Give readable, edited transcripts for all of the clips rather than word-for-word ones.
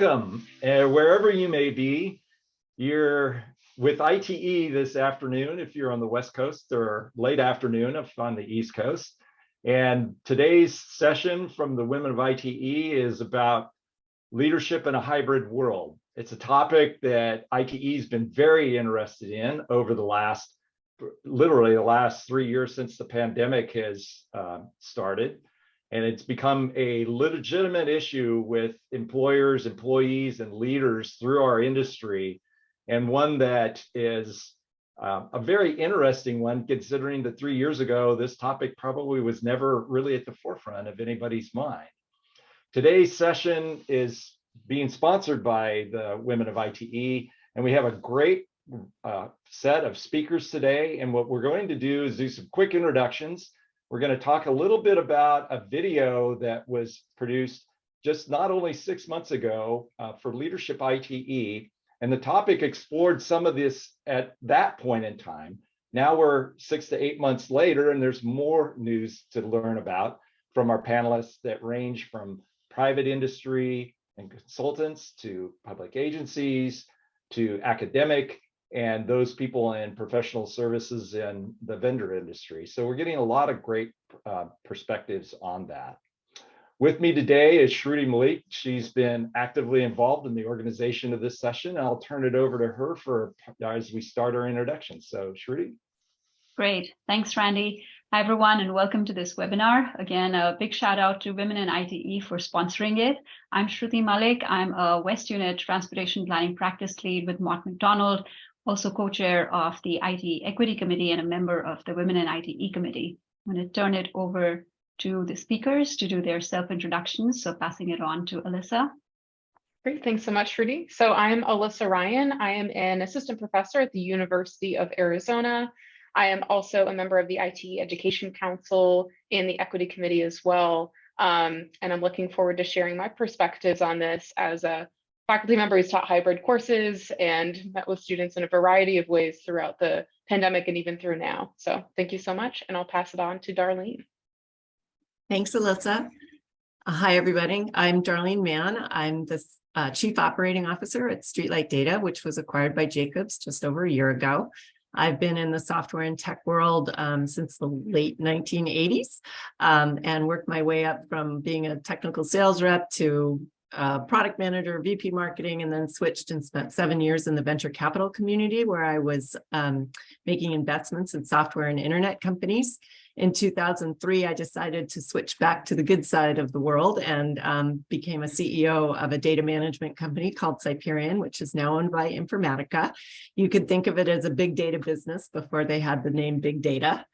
Welcome, wherever you may be. You're with ITE this afternoon if you're on the West Coast, or late afternoon if on the East Coast. And today's session from the Women of ITE is about leadership in a hybrid world. It's a topic that ITE has been very interested in over literally the last 3 years since the pandemic has started. And it's become a legitimate issue with employers, employees, and leaders through our industry, and one that is a very interesting one, considering that 3 years ago, this topic probably was never really at the forefront of anybody's mind. Today's session is being sponsored by the Women of ITE, and we have a great set of speakers today. And what we're going to do is do some quick introductions. We're going to talk a little bit about a video that was produced just not only 6 months ago for Leadership ITE, and the topic explored some of this at that point in time. Now we're 6 to 8 months later, and there's more news to learn about from our panelists that range from private industry and consultants to public agencies to academic and those people in professional services in the vendor industry. So we're getting a lot of great perspectives on that. With me today is Shruti Malik. She's been actively involved in the organization of this session. I'll turn it over to her as we start our introduction. So Shruti. Great, thanks Randy. Hi everyone, and welcome to this webinar. Again, a big shout out to Women in ITE for sponsoring it. I'm Shruti Malik. I'm a West Unit Transportation Planning Practice Lead with Mark McDonald, also co-chair of the ITE Equity Committee and a member of the Women in ITE Committee. I'm going to turn it over to the speakers to do their self-introductions, so passing it on to Alyssa. Great, thanks so much, Shruti. So I'm Alyssa Ryan. I am an assistant professor at the University of Arizona. I am also a member of the ITE Education Council and the Equity Committee as well. And I'm looking forward to sharing my perspectives on this as a faculty member who's taught hybrid courses and met with students in a variety of ways throughout the pandemic and even through now. So thank you so much, and I'll pass it on to Darlene. Thanks, Alyssa. Hi, everybody. I'm Darlene Mann. I'm the Chief Operating Officer at Streetlight Data, which was acquired by Jacobs just over a year ago. I've been in the software and tech world since the late 1980s and worked my way up from being a technical sales rep to product manager, VP marketing, and then switched and spent 7 years in the venture capital community where I was making investments in software and internet companies. In 2003, I decided to switch back to the good side of the world and became a CEO of a data management company called Cyperion, which is now owned by Informatica. You could think of it as a big data business before they had the name Big Data.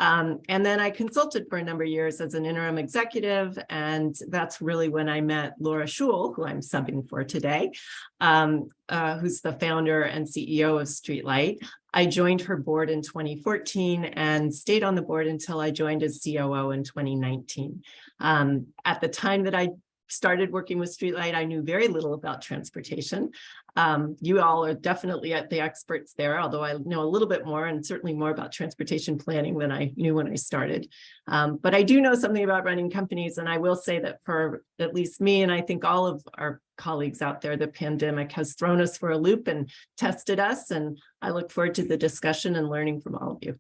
And then I consulted for a number of years as an interim executive, and that's really when I met Laura Schul, who I'm subbing for today, who's the founder and CEO of Streetlight. I joined her board in 2014 and stayed on the board until I joined as COO in 2019. At the time that I started working with Streetlight, I knew very little about transportation. You all are definitely the experts there, although I know a little bit more and certainly more about transportation planning than I knew when I started. But I do know something about running companies, and I will say that for at least me, and I think all of our colleagues out there, the pandemic has thrown us for a loop and tested us, and I look forward to the discussion and learning from all of you.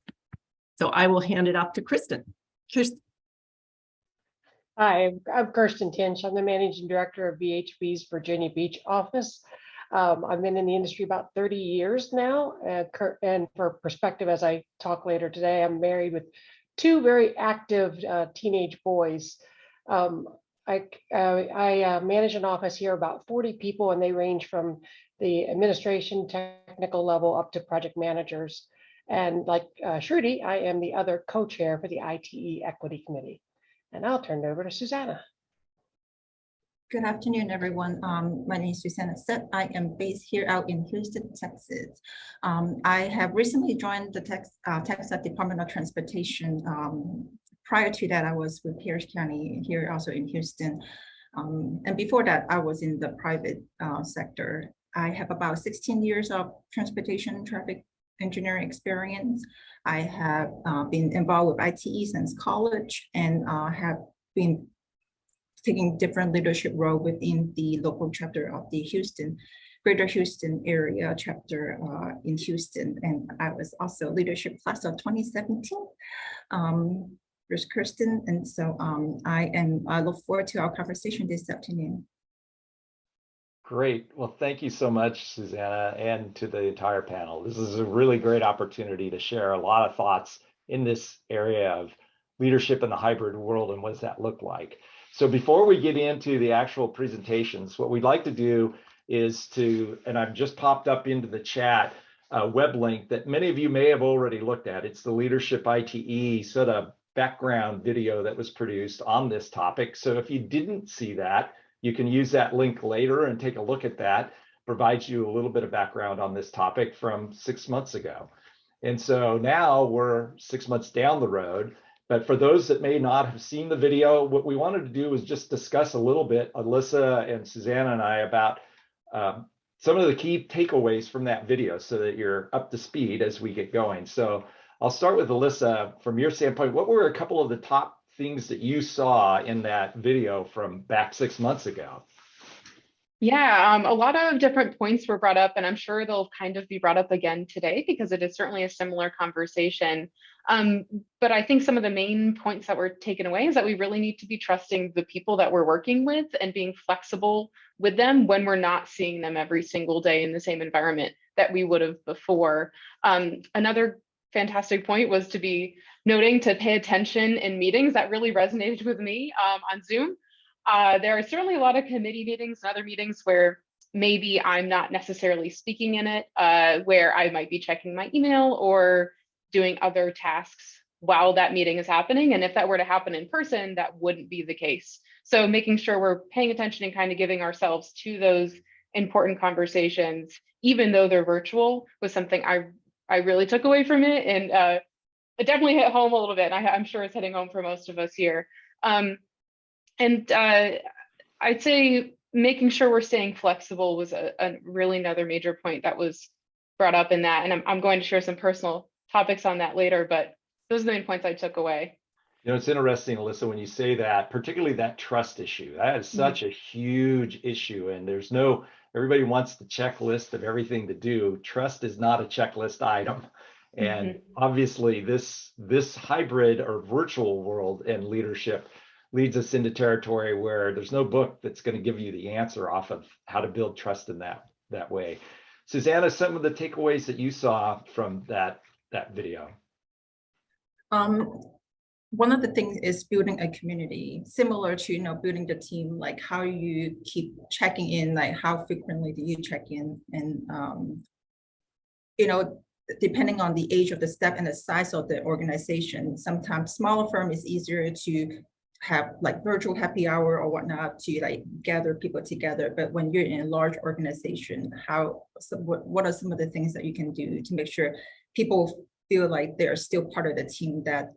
So I will hand it off to Kristen. Hi, I'm Kirsten Tinch. I'm the Managing Director of VHB's Virginia Beach office. I've been in the industry about 30 years now. And for perspective, as I talk later today, I'm married with 2 very active teenage boys. I manage an office here, about 40 people, and they range from the administration technical level up to project managers. And like Shruti, I am the other co-chair for the ITE Equity Committee. And I'll turn it over to Susanna. Good afternoon, everyone. My name is Susanna Sett. I am based here out in Houston, Texas. I have recently joined the Texas Department of Transportation. Prior to that, I was with Pierce County here also in Houston. And before that, I was in the private sector. I have about 16 years of transportation traffic engineering experience. I have been involved with ITE since college and have been taking different leadership role within the local chapter of the Greater Houston area chapter in Houston. And I was also leadership class of 2017. There's Kirsten, and so I look forward to our conversation this afternoon. Great. Well, thank you so much, Susanna, and to the entire panel. This is a really great opportunity to share a lot of thoughts in this area of leadership in the hybrid world and what does that look like. So before we get into the actual presentations, what we'd like to do is to, and I've just popped up into the chat, a web link that many of you may have already looked at. It's the Leadership ITE sort of background video that was produced on this topic. So if you didn't see that, you can use that link later and take a look at that. Provides you a little bit of background on this topic from 6 months ago. And so now we're 6 months down the road. But for those that may not have seen the video, what we wanted to do was just discuss a little bit, Alyssa and Susanna and I, about some of the key takeaways from that video so that you're up to speed as we get going. So I'll start with Alyssa. From your standpoint, what were a couple of the top things that you saw in that video from back 6 months ago? Yeah, a lot of different points were brought up, and I'm sure they'll kind of be brought up again today because it is certainly a similar conversation. But I think some of the main points that were taken away is that we really need to be trusting the people that we're working with and being flexible with them when we're not seeing them every single day in the same environment that we would have before. Another fantastic point was to be noting to pay attention in meetings. That really resonated with me on Zoom. There are certainly a lot of committee meetings and other meetings where maybe I'm not necessarily speaking in it, where I might be checking my email or doing other tasks while that meeting is happening. And if that were to happen in person, that wouldn't be the case. So making sure we're paying attention and kind of giving ourselves to those important conversations, even though they're virtual, was something I really took away from it. And it definitely hit home a little bit. I'm sure it's hitting home for most of us here. And I'd say making sure we're staying flexible was a really another major point that was brought up in that. And I'm going to share some personal topics on that later, but those are the main points I took away. You know, it's interesting, Alyssa, when you say that, particularly that trust issue. That is such a huge issue, and there's no, everybody wants the checklist of everything to do. Trust is not a checklist item. And obviously this hybrid or virtual world and leadership leads us into territory where there's no book that's going to give you the answer off of how to build trust in that way. Susanna, some of the takeaways that you saw from that video. One of the things is building a community, similar to building the team, like how you keep checking in, like how frequently do you check in, and depending on the age of the staff and the size of the organization, sometimes smaller firm is easier to have like virtual happy hour or whatnot to like gather people together. But when you're in a large organization, what are some of the things that you can do to make sure people feel like they're still part of the team that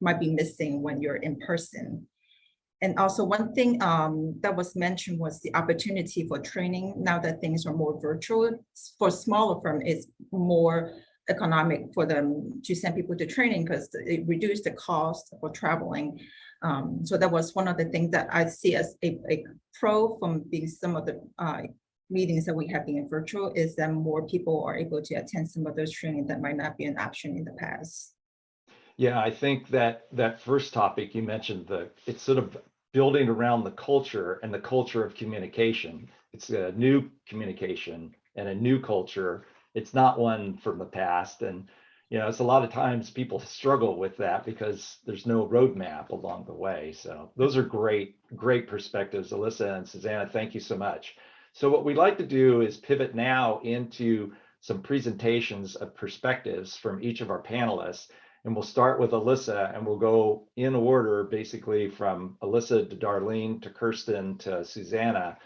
might be missing when you're in person? And also one thing that was mentioned was the opportunity for training. Now that things are more virtual, for smaller firm, it's more economic for them to send people to training because it reduced the cost for traveling. So that was one of the things that I see as a pro from being some of the meetings that we have been virtual, is that more people are able to attend some of those trainings that might not be an option in the past. Yeah, I think that first topic you mentioned, it's sort of building around the culture and the culture of communication. It's a new communication and a new culture. It's not one from the past. And, it's a lot of times people struggle with that because there's no roadmap along the way. So those are great perspectives, Alyssa and Susanna. Thank you so much. So what we'd like to do is pivot now into some presentations of perspectives from each of our panelists. And we'll start with Alyssa, and we'll go in order, basically from Alyssa to Darlene to Kirsten to Susanna,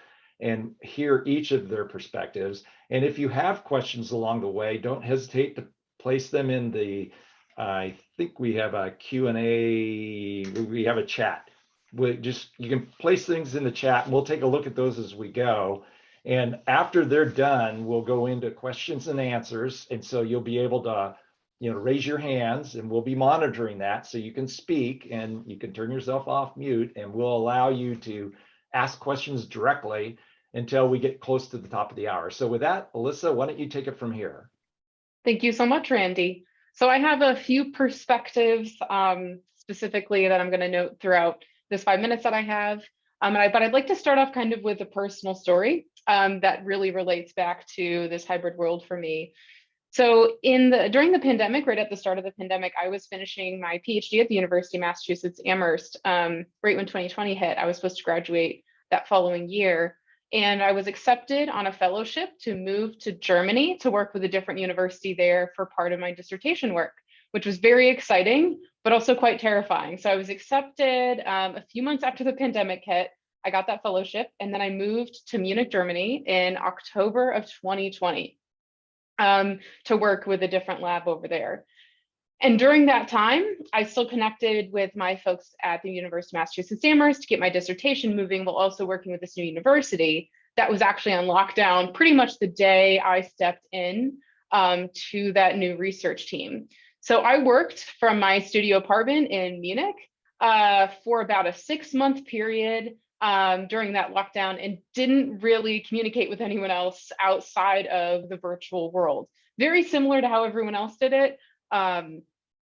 and hear each of their perspectives. And if you have questions along the way, don't hesitate to place them in I think we have a Q&A, we have a chat. You can place things in the chat, and we'll take a look at those as we go. And after they're done, we'll go into questions and answers. And so you'll be able to raise your hands, and we'll be monitoring that so you can speak, and you can turn yourself off mute, and we'll allow you to ask questions directly until we get close to the top of the hour. So with that, Alyssa, why don't you take it from here? Thank you so much, Randy. So I have a few perspectives specifically that I'm going to note throughout this 5 minutes that I have. But I'd like to start off kind of with a personal story that really relates back to this hybrid world for me. So during the pandemic, right at the start of the pandemic, I was finishing my PhD at the University of Massachusetts Amherst right when 2020 hit. I was supposed to graduate that following year. And I was accepted on a fellowship to move to Germany to work with a different university there for part of my dissertation work, which was very exciting, but also quite terrifying. So I was accepted a few months after the pandemic hit. I got that fellowship, and then I moved to Munich, Germany in October of 2020 to work with a different lab over there. And during that time, I still connected with my folks at the University of Massachusetts Amherst to get my dissertation moving, while also working with this new university that was actually on lockdown pretty much the day I stepped in to that new research team. So I worked from my studio apartment in Munich for about a 6-month period during that lockdown, and didn't really communicate with anyone else outside of the virtual world. Very similar to how everyone else did it.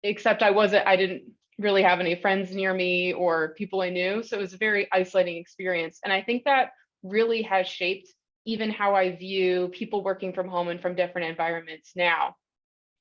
Except I didn't really have any friends near me or people I knew. So it was a very isolating experience. And I think that really has shaped even how I view people working from home and from different environments now,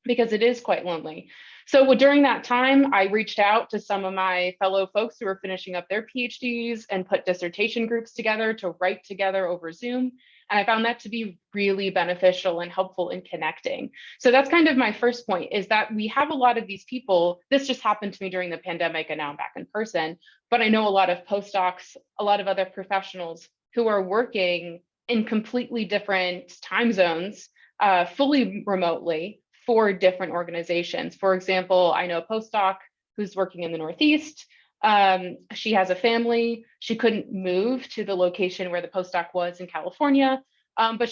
because it is quite lonely. So during that time, I reached out to some of my fellow folks who were finishing up their PhDs and put dissertation groups together to write together over Zoom. And I found that to be really beneficial and helpful in connecting. So that's kind of my first point, is that we have a lot of these people. This just happened to me during the pandemic, and now I'm back in person. But I know a lot of postdocs, a lot of other professionals who are working in completely different time zones, fully remotely for different organizations. For example, I know a postdoc who's working in the Northeast. She has a family. She couldn't move to the location where the postdoc was in California, but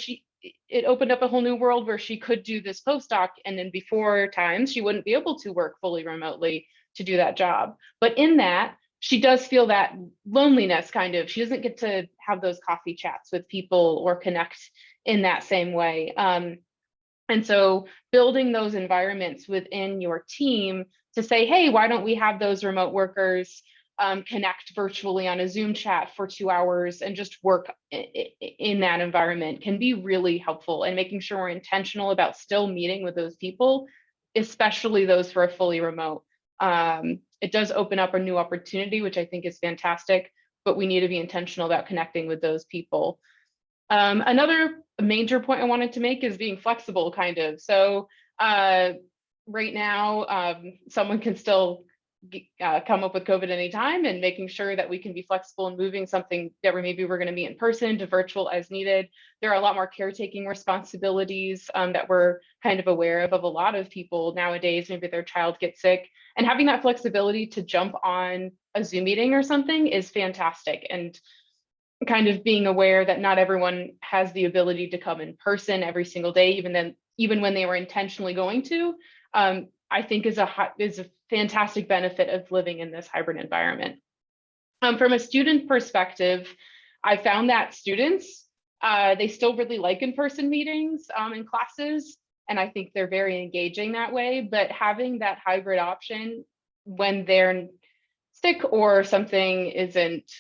it opened up a whole new world where she could do this postdoc. And then before times, she wouldn't be able to work fully remotely to do that job. But in that, she does feel that loneliness kind of. She doesn't get to have those coffee chats with people or connect in that same way. And so building those environments within your team to say, hey, why don't we have those remote workers connect virtually on a Zoom chat for 2 hours and just work in that environment, can be really helpful. And making sure we're intentional about still meeting with those people, especially those for a fully remote. It does open up a new opportunity, which I think is fantastic, but we need to be intentional about connecting with those people. Another major point I wanted to make is being flexible, kind of. So right now, someone can still come up with COVID anytime, and making sure that we can be flexible and moving something that maybe we're going to meet in person to virtual as needed. There are a lot more caretaking responsibilities that we're kind of aware of a lot of people nowadays. Maybe their child gets sick, and having that flexibility to jump on a Zoom meeting or something is fantastic. And kind of being aware that not everyone has the ability to come in person every single day, even when they were intentionally going to, I think is a fantastic benefit of living in this hybrid environment. From a student perspective, I found that students, they still really like in-person meetings in classes, and I think they're very engaging that way. But having that hybrid option when they're sick or something isn't,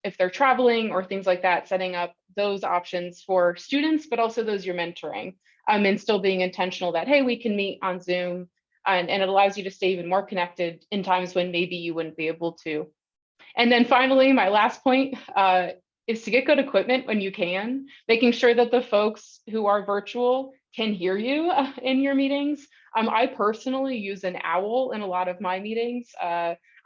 if they're traveling or things like that, setting up those options for students, but also those you're mentoring, and still being intentional that, hey, we can meet on Zoom, and it allows you to stay even more connected in times when maybe you wouldn't be able to. And then finally, my last point is to get good equipment when you can, making sure that the folks who are virtual can hear you in your meetings. I personally use an owl in a lot of my meetings.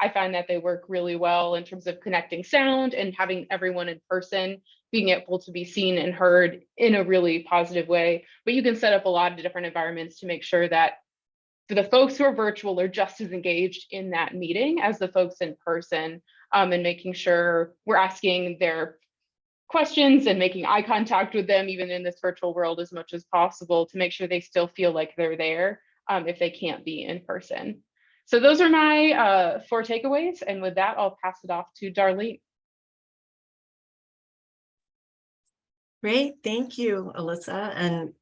I find that they work really well in terms of connecting sound and having everyone in person being able to be seen and heard in a really positive way. But you can set up a lot of different environments to make sure that for the folks who are virtual are just as engaged in that meeting as the folks in person, and making sure we're asking their questions and making eye contact with them, even in this virtual world, as much as possible, to make sure they still feel like they're there if they can't be in person. So those are my 4 takeaways. And with that, I'll pass it off to Darlene. Great, thank you, Alyssa, and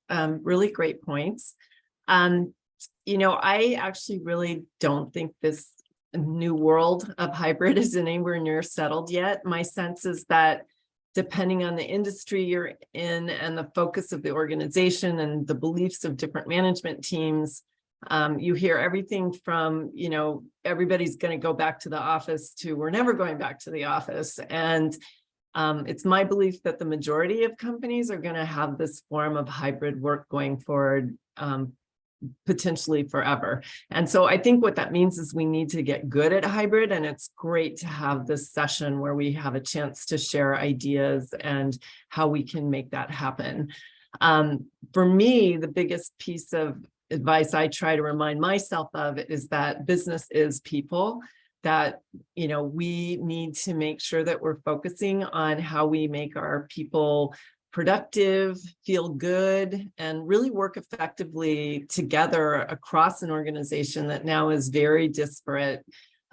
really great points. You know, I actually really don't think this new world of hybrid is anywhere near settled yet. My sense is that depending on the industry you're in and the focus of the organization and the beliefs of different management teams, you hear everything from, you know, everybody's going to go back to the office to we're never going back to the office. And it's my belief that the majority of companies are going to have this form of hybrid work going forward, potentially forever. And so I think what that means is we need to get good at hybrid, and it's great to have this session where we have a chance to share ideas and how we can make that happen. For me, the biggest piece of advice I try to remind myself of is that business is people, that, you know, we need to make sure that we're focusing on how we make our people productive, feel good, and really work effectively together across an organization that now is very disparate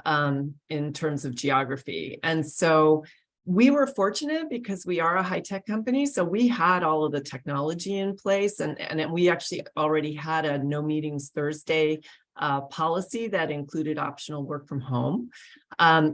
in terms of geography. And so we were fortunate because we are a high-tech company, so we had all of the technology in place, and we actually already had a no meetings Thursday policy that included optional work from home.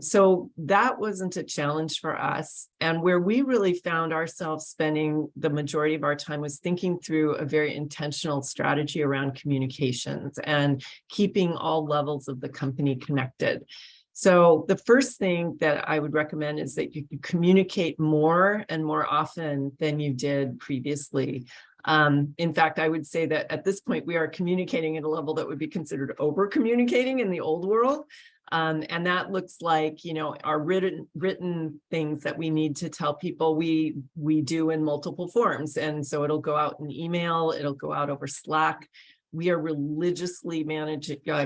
So that wasn't a challenge for us. And where we really found ourselves spending the majority of our time was thinking through a very intentional strategy around communications and keeping all levels of the company connected. So the first thing that I would recommend is that you communicate more and more often than you did previously. In fact, I would say that at this point, we are communicating at a level that would be considered over communicating in the old world. And that looks like, you know, our written things that we need to tell people we do in multiple forms. And so it'll go out in email, it'll go out over Slack. We are religiously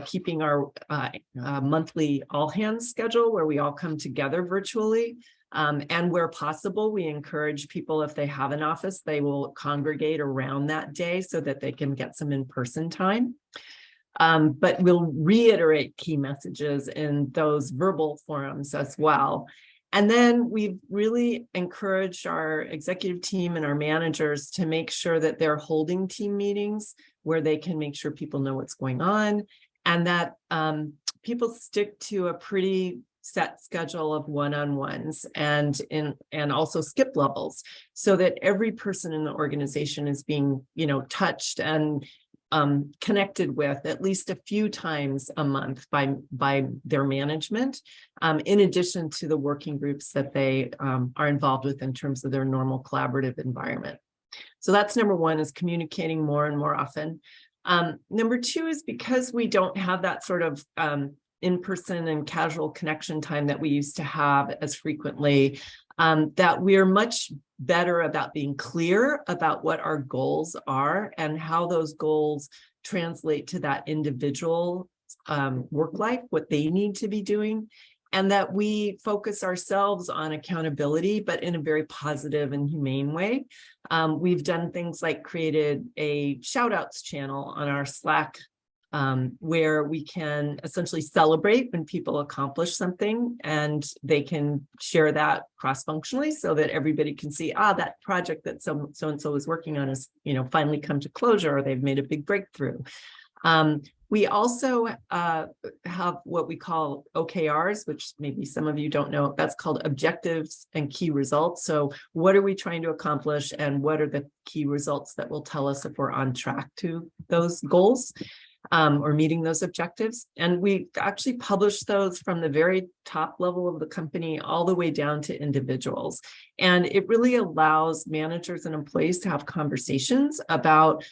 keeping our monthly all hands schedule where we all come together virtually. And where possible, we encourage people, if they have an office, they will congregate around that day so that they can get some in-person time. But we'll reiterate key messages in those verbal forums as well. And then we've really encouraged our executive team and our managers to make sure that they're holding team meetings where they can make sure people know what's going on, and that people stick to a pretty set schedule of one-on-ones and also skip levels, so that every person in the organization is being, you know, touched and connected with at least a few times a month by their management, in addition to the working groups that they are involved with in terms of their normal collaborative environment. So that's number one, is communicating more and more often. Number two is because we don't have that sort of in-person and casual connection time that we used to have as frequently, that we're much better about being clear about what our goals are and how those goals translate to that individual work life, what they need to be doing, and that we focus ourselves on accountability, but in a very positive and humane way. We've done things like created a shout outs channel on our Slack, where we can essentially celebrate when people accomplish something, and they can share that cross-functionally so that everybody can see, that project that so-and-so is working on is, you know, finally come to closure, or they've made a big breakthrough. We also have what we call OKRs, which maybe some of you don't know. That's called objectives and key results. So what are we trying to accomplish, and what are the key results that will tell us if we're on track to those goals? Or meeting those objectives. And we actually publish those from the very top level of the company all the way down to individuals. And it really allows managers and employees to have conversations about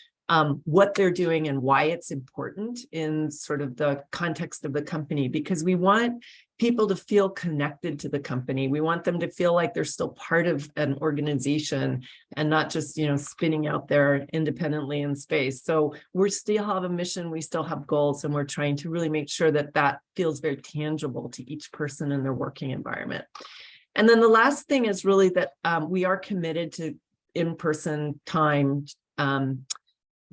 what they're doing and why it's important in sort of the context of the company, because we want people to feel connected to the company. We want them to feel like they're still part of an organization and not just, you know, spinning out there independently in space. So we still have a mission, we still have goals, and we're trying to really make sure that that feels very tangible to each person in their working environment. And then the last thing is really that we are committed to in-person time.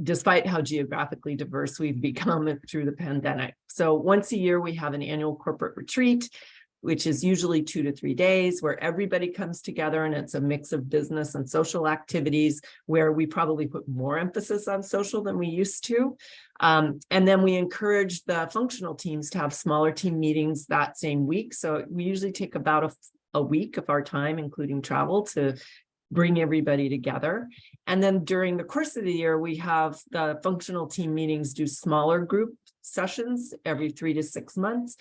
despite how geographically diverse we've become through the pandemic. So once a year, we have an annual corporate retreat, which is usually 2 to 3 days, where everybody comes together, and it's a mix of business and social activities, where we probably put more emphasis on social than we used to. And then we encourage the functional teams to have smaller team meetings that same week. So we usually take about a week of our time, including travel, to bring everybody together. And then during the course of the year, we have the functional team meetings do smaller group sessions every 3 to 6 months.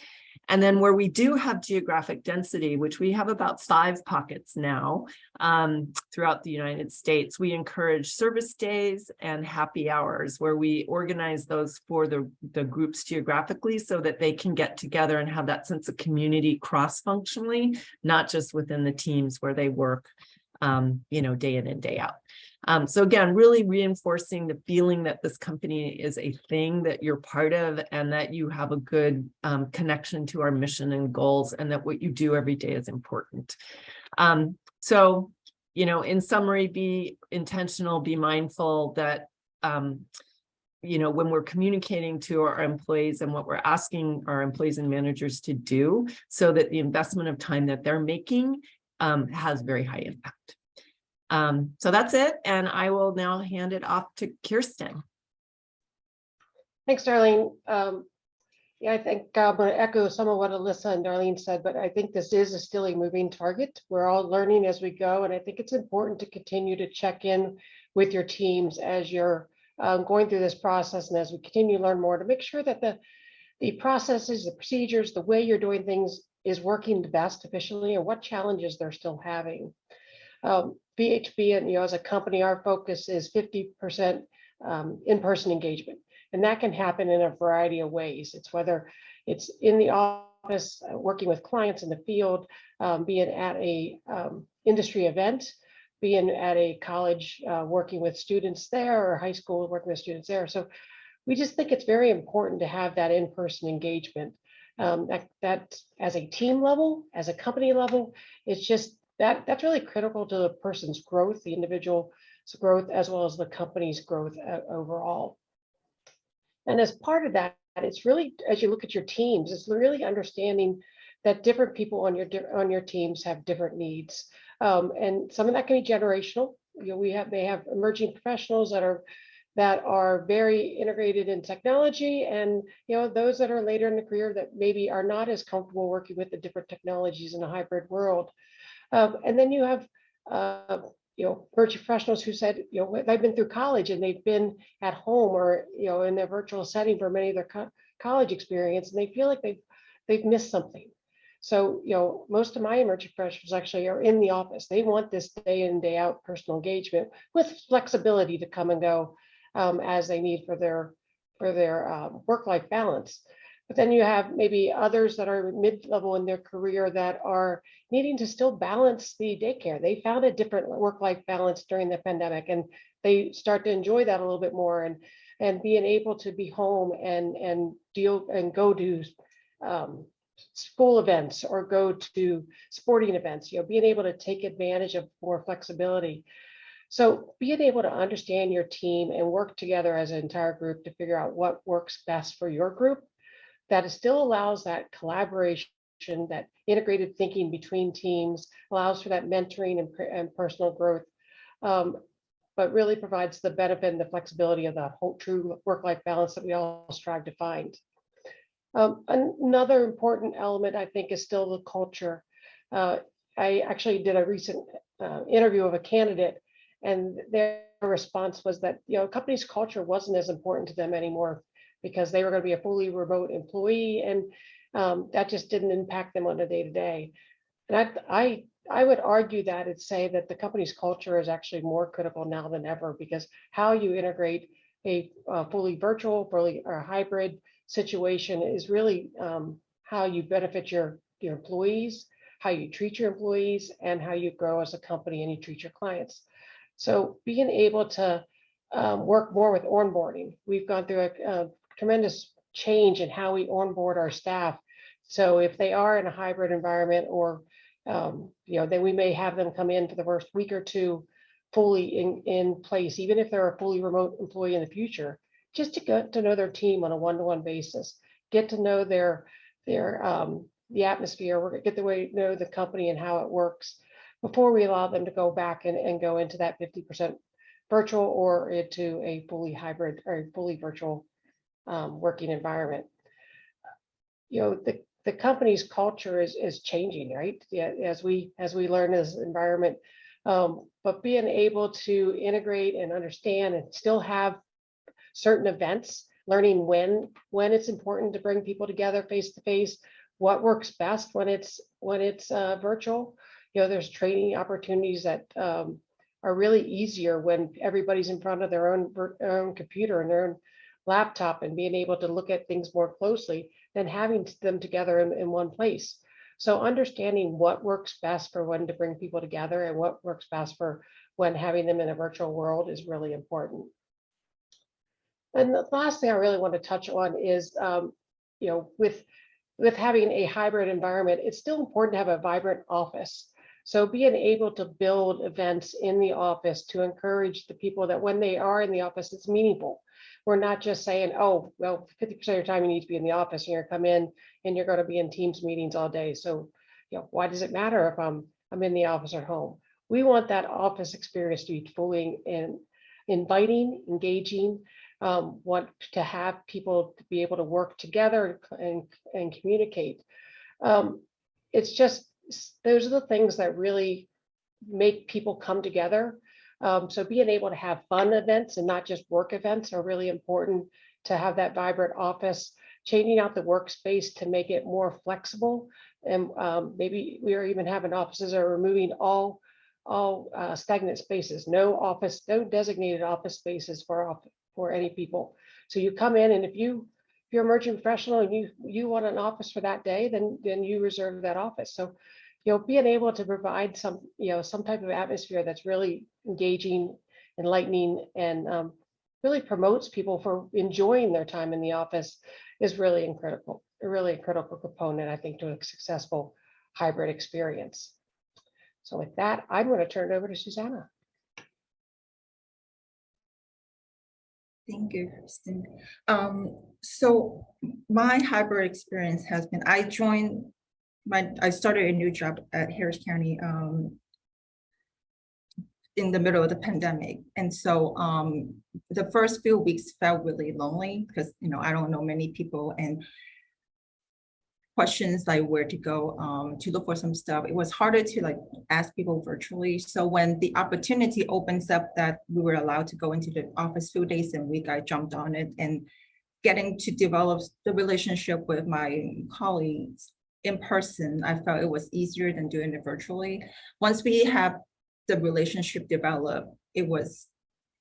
And then where we do have geographic density, which we have about 5 pockets now throughout the United States, we encourage service days and happy hours, where we organize those for the groups geographically, so that they can get together and have that sense of community cross-functionally, not just within the teams where they work day in and day out. So again, really reinforcing the feeling that this company is a thing that you're part of, and that you have a good connection to our mission and goals, and that what you do every day is important. So, in summary, be intentional, be mindful that, when we're communicating to our employees and what we're asking our employees and managers to do, so that the investment of time that they're making has very high impact. So that's it. And I will now hand it off to Kirsten. Thanks, Darlene. Yeah, I think I'm going to echo some of what Alyssa and Darlene said, but I think this is still a moving target. We're all learning as we go, and I think it's important to continue to check in with your teams as you're going through this process, and as we continue to learn more, to make sure that the processes, the procedures, the way you're doing things is working the best efficiently, and what challenges they're still having. BHB and as a company, our focus is 50% in-person engagement, and that can happen in a variety of ways. It's whether it's in the office, working with clients in the field, being at a industry event, being at a college working with students there, or high school working with students there. So we just think it's very important to have that in-person engagement. That as a team level, as a company level, it's just that's really critical to the person's growth, the individual's growth, as well as the company's growth overall. And as part of that, it's really, as you look at your teams, it's really understanding that different people on your teams have different needs, and some of that can be generational. They have emerging professionals that are very integrated in technology, and those that are later in the career that maybe are not as comfortable working with the different technologies in a hybrid world. And then you have virtual professionals who said they've been through college and they've been at home or in their virtual setting for many of their college experience, and they feel like they've missed something. So most of my emerging professionals actually are in the office. They want this day in, day out personal engagement with flexibility to come and go as they need for their work-life balance. But then you have maybe others that are mid-level in their career that are needing to still balance the daycare. They found a different work-life balance during the pandemic, and they start to enjoy that a little bit more, and being able to be home and go to school events or go to sporting events, being able to take advantage of more flexibility. So being able to understand your team and work together as an entire group to figure out what works best for your group, that it still allows that collaboration, that integrated thinking between teams, allows for that mentoring and personal growth, but really provides the benefit and the flexibility of the whole true work-life balance that we all strive to find. Another important element, I think, is still the culture. I actually did a recent interview of a candidate, and their response was that company's culture wasn't as important to them anymore, because they were going to be a fully remote employee, and that just didn't impact them on a day-to-day. And I would argue that and say that the company's culture is actually more critical now than ever, because how you integrate a fully virtual, or hybrid situation is really how you benefit your employees, how you treat your employees, and how you grow as a company and you treat your clients. So being able to work more with onboarding. We've gone through a tremendous change in how we onboard our staff. So if they are in a hybrid environment, or then we may have them come in for the first week or two fully in place, even if they're a fully remote employee in the future, just to get to know their team on a one-to-one basis, get to know the atmosphere, get to know the company and how it works before we allow them to go back and go into that 50% virtual or into a fully hybrid or a fully virtual working environment. You know, the company's culture is changing, right? Yeah, as we learn this environment, but being able to integrate and understand and still have certain events, learning when it's important to bring people together face to face, what works best when it's virtual. You know, there's training opportunities that are really easier when everybody's in front of their own computer and their own laptop and being able to look at things more closely than having them together in one place. So understanding what works best for when to bring people together and what works best for when having them in a virtual world is really important. And the last thing I really want to touch on is, you know, with having a hybrid environment, it's still important to have a vibrant office. So being able to build events in the office to encourage the people that when they are in the office, it's meaningful. We're not just saying, oh, well, 50% of your time you need to be in the office and you're going to come in and you're going to be in Teams meetings all day. So, you know, why does it matter if I'm in the office or home? We want that office experience to be fully inviting, engaging, want to have people to be able to work together and communicate. It's just, those are the things that really make people come together. So being able to have fun events and not just work events are really important to have that vibrant office, changing out the workspace to make it more flexible. And maybe we are even having offices that are removing all stagnant spaces, no designated office spaces for any people. So you come in and if you're an emerging professional and you want an office for that day, then you reserve that office. So, you know, being able to provide some type of atmosphere that's really engaging, enlightening, and really promotes people for enjoying their time in the office is really a critical component, I think, to a successful hybrid experience. So with that, I'm going to turn it over to Susanna. Thank you, Kristen. So my hybrid experience has been, I started a new job at Harris County in the middle of the pandemic. And so the first few weeks felt really lonely because, you know, I don't know many people and questions like where to go to look for some stuff. It was harder to like ask people virtually. So when the opportunity opens up that we were allowed to go into the office 2 days a week, I jumped on it, and getting to develop the relationship with my colleagues in person, I felt it was easier than doing it virtually. Once we have the relationship developed, it was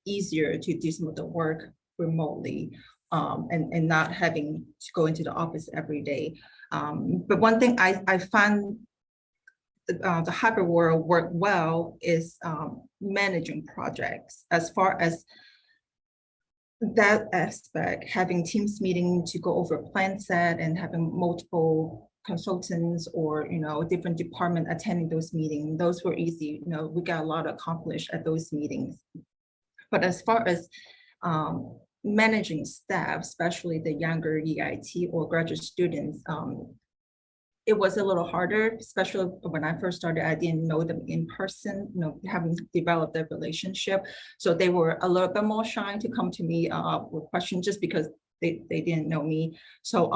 easier to do some of the work remotely and not having to go into the office every day. But one thing I found the hybrid world work well is managing projects. As far as that aspect, having Teams meeting to go over plan set and having multiple consultants or, you know, different department attending those meetings, those were easy. You know, we got a lot accomplished at those meetings. But as far as managing staff, especially the younger EIT or graduate students, it was a little harder, especially when I first started. I didn't know them in person, you know, having developed that relationship. So they were a little bit more shy to come to me with questions just because they didn't know me. So,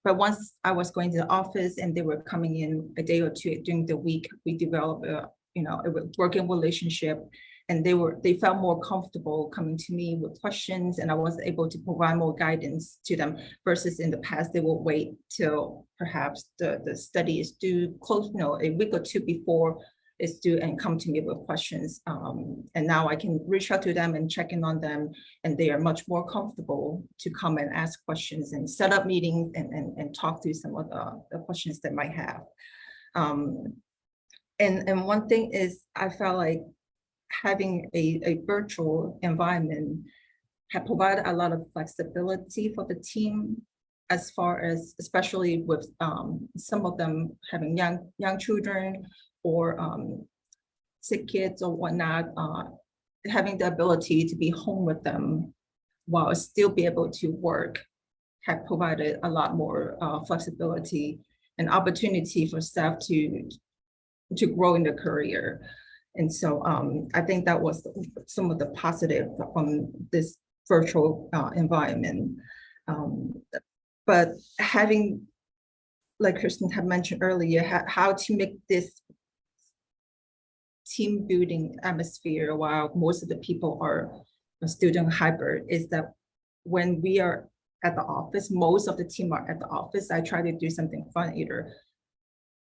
but once I was going to the office and they were coming in a day or two during the week, we developed a, you know, a working relationship. And they felt more comfortable coming to me with questions, and I was able to provide more guidance to them versus in the past, they will wait till perhaps the study is due close, you know, a week or two before it's due and come to me with questions. And now I can reach out to them and check in on them, and they are much more comfortable to come and ask questions and set up meetings and talk through some of the questions they might have. And one thing is I felt like having a virtual environment had provided a lot of flexibility for the team, as far as, especially with some of them having young children or sick kids or whatnot, having the ability to be home with them while still be able to work have provided a lot more flexibility and opportunity for staff to grow in their career. And so I think that was some of the positive from this virtual environment. But having, like Kristen had mentioned earlier, how to make this team building atmosphere while most of the people are still doing hybrid is that when we are at the office, most of the team are at the office, I try to do something fun, either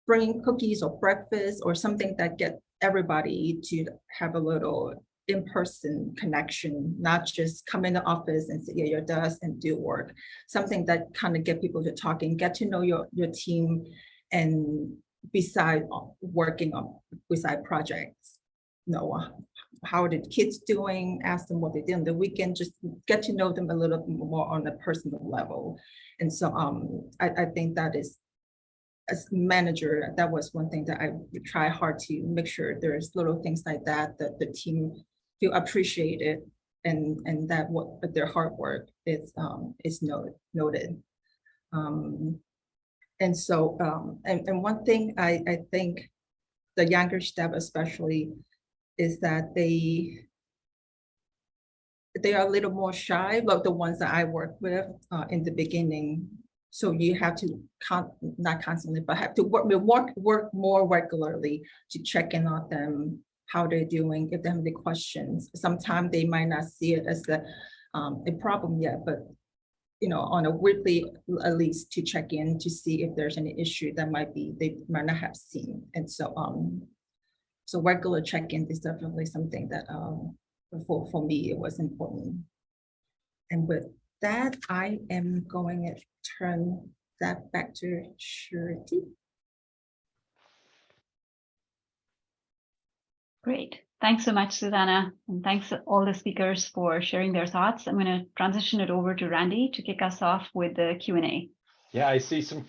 bringing cookies or breakfast or something that get everybody to have a little in-person connection, not just come in the office and sit at your desk and do work. Something that kind of get people to talking, get to know your team, and beside working on beside projects, how are the kids doing, ask them what they did on the weekend, just get to know them a little bit more on a personal level. And so I think that is, as manager, that was one thing that I would try hard to make sure there's little things like that the team feel appreciated, and that what their hard work is noted. And so and one thing I think the younger staff especially is that they are a little more shy, like the ones that I work with in the beginning. So you have to not constantly, but have to work more regularly to check in on them, how they're doing, if they have any questions. Sometimes they might not see it as a problem yet, but on a weekly at least to check in to see if there's any issue that they might not have seen. And so so regular check-in is definitely something that for me it was important. And with that, I am going to turn that back to Shruti. Great. Thanks so much, Susanna. And thanks to all the speakers for sharing their thoughts. I'm going to transition it over to Randy to kick us off with the Q&A. Yeah, I see some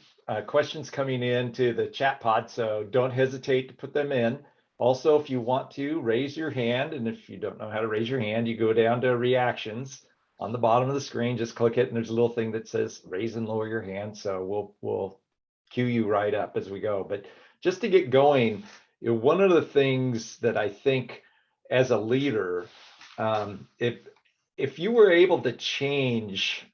questions coming into the chat pod, so don't hesitate to put them in. Also, if you want to raise your hand, and if you don't know how to raise your hand, you go down to reactions on the bottom of the screen, just click it, and there's a little thing that says raise and lower your hand. So we'll cue you right up as we go. But just to get going, one of the things that I think as a leader, if you were able to change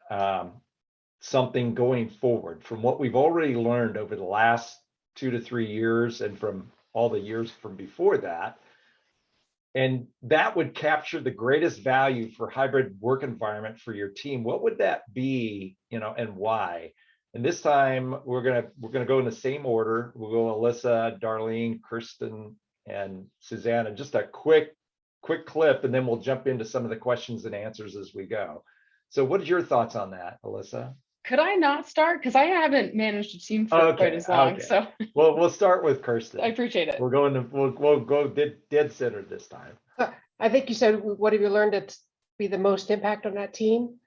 something going forward from what we've already learned over the last 2 to 3 years and from all the years from before that, and that would capture the greatest value for hybrid work environment for your team, what would that be, and why? And this time we're gonna go in the same order. We'll go Alyssa, Darlene, Kirsten, and Susanna. Just a quick clip, and then we'll jump into some of the questions and answers as we go. So what are your thoughts on that, Alyssa? Could I not start? Because I haven't managed a team for quite as long. Okay. So well, we'll start with Kirsten. I appreciate it. We'll go dead center this time. I think you said, what have you learned to be the most impact on that team?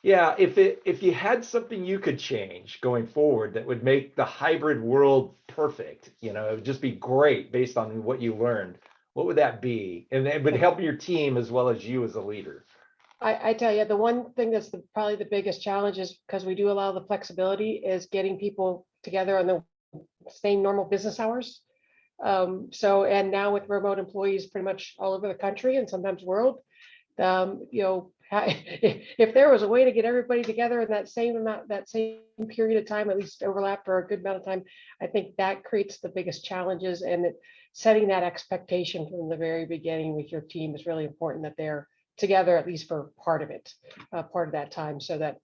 Yeah, if you had something you could change going forward that would make the hybrid world perfect, it would just be great based on what you learned, what would that be? And it would help your team as well as you as a leader. I tell you, the one thing that's probably the biggest challenge is, because we do allow the flexibility, is getting people together on the same normal business hours. And now with remote employees pretty much all over the country and sometimes world, if there was a way to get everybody together in that same period of time, at least overlap for a good amount of time, I think that creates the biggest challenges. And setting that expectation from the very beginning with your team is really important, that they're together at least for part of it, part of that time, so that,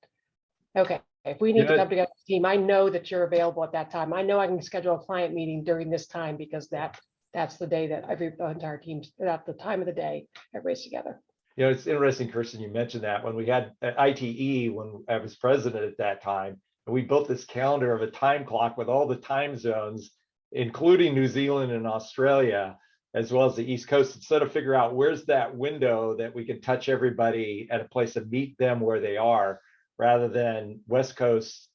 okay, if we need to come together as a team, I know that you're available at that time. I know I can schedule a client meeting during this time, because that's the day that the entire team's at the time of the day, everybody's together. It's interesting, Kirsten, you mentioned that when we had ITE, when I was president at that time, and we built this calendar of a time clock with all the time zones, including New Zealand and Australia, as well as the East Coast, instead of figure out where's that window that we can touch everybody at a place and meet them where they are, rather than West Coast,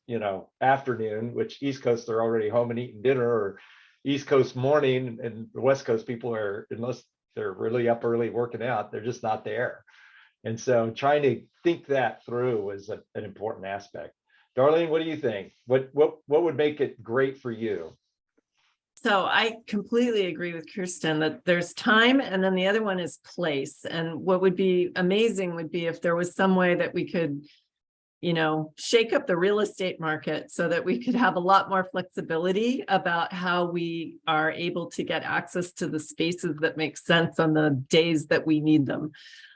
afternoon, which East Coast are already home and eating dinner, or East Coast morning, and the West Coast people are, unless they're really up early working out, they're just not there. And so trying to think that through is an important aspect. Darlene, what do you think? What would make it great for you? So I completely agree with Kirsten that there's time, and then the other one is place. And what would be amazing would be if there was some way that we could, shake up the real estate market so that we could have a lot more flexibility about how we are able to get access to the spaces that make sense on the days that we need them.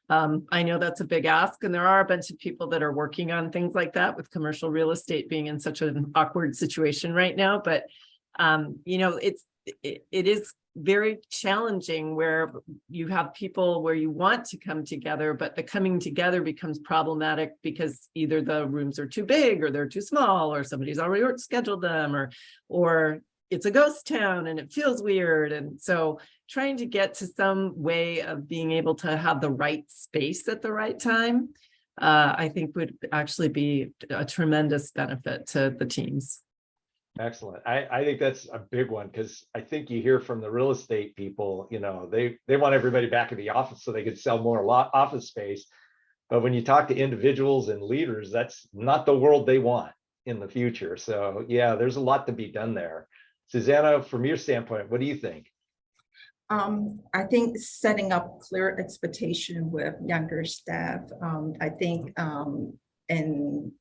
I know that's a big ask, and there are a bunch of people that are working on things like that, with commercial real estate being in such an awkward situation right now. But it is very challenging where you have people where you want to come together, but the coming together becomes problematic because either the rooms are too big or they're too small, or somebody's already scheduled them, or it's a ghost town and it feels weird. And so trying to get to some way of being able to have the right space at the right time, I think would actually be a tremendous benefit to the teams. Excellent. I think that's a big one, because I think you hear from the real estate people, they want everybody back in the office so they could sell more office space. But when you talk to individuals and leaders, that's not the world they want in the future. So yeah, there's a lot to be done there. Susanna, from your standpoint, what do you think? I think setting up clear expectation with younger staff. I think, and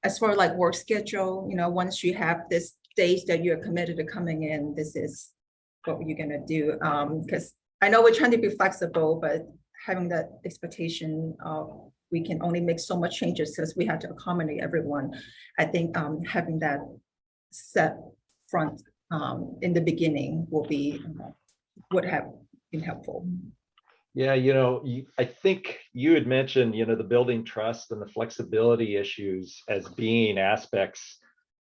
as far as like work schedule, once you have this days that you're committed to coming in, this is what you're gonna do. Because I know we're trying to be flexible, but having that expectation of we can only make so much changes because we have to accommodate everyone. I think having that set front in the beginning would have been helpful. Yeah, I think you had mentioned, the building trust and the flexibility issues as being aspects,